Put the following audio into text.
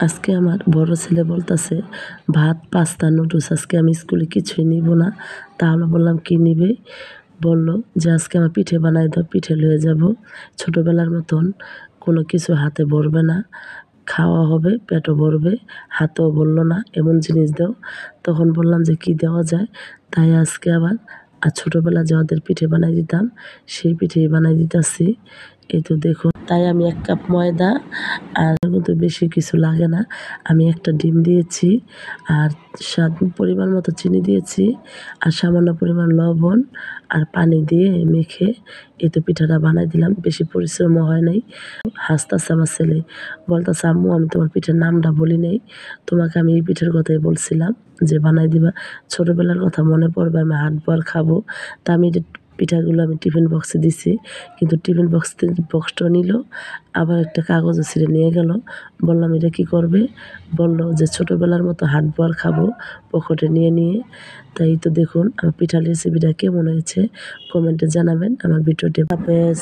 আজকে আমার বড় ছেলে বলতাছে ভাত, পাস্তা, নুডলস আজকে আমি স্কুলে কিছুই নিব না। তাহলে বললাম কি নিবে? বলল যে আজকে আমার পিঠে বানাই দাও, পিঠে লয়ে যাব। ছোটবেলার মতন কোনো কিছু হাতে ভরবে না, খাওয়া হবে, পেটও ভরবে, হাতেও ভরল না, এমন জিনিস দাও। তখন বললাম যে কি দেওয়া যায়? তাই আজকে আবার ছোটবেলায় যে ওদের পিঠে বানাই দিতাম সেই পিঠেই বানাই দিতাছি। এই তো দেখুন, তাই আমি 1 কাপ ময়দা আর কিন্তু বেশি কিছু লাগে না। আমি একটা ডিম দিয়েছি আর স্বাদ পরিমাণ মতো চিনি দিয়েছি আর সামান্য পরিমাণ লবণ আর পানি দিয়ে মেখে এই তো পিঠাটা বানাই দিলাম। বেশি পরিশ্রমও হয় নাই। হাসতাছে আমার ছেলে, বলতাছে আম্মু আমি তোমার পিঠার নামটা বলি নাই, তোমাকে আমি এই পিঠার কথাই বলছিলাম যে বানাই দিবা। ছোটবেলার কথা মনে পড়বে, আমি হাটবার খাবো। তা আমি পিঠাগুলো আমি টিফিন বক্সে দিছি, কিন্তু টিফিন বক্সটা নিল, আবার একটা কাগজও ছিঁড়ে নিয়ে গেল। বললাম এটা কী করবে? বলল যে ছোটবেলার মতো হাটবার খাবো পকেটে নিয়ে। তাই তো দেখুন আমার পিঠার রেসিপিটা কেমন হয়েছে কমেন্টে জানাবেন। আমার ভিডিওটি হাফেজ।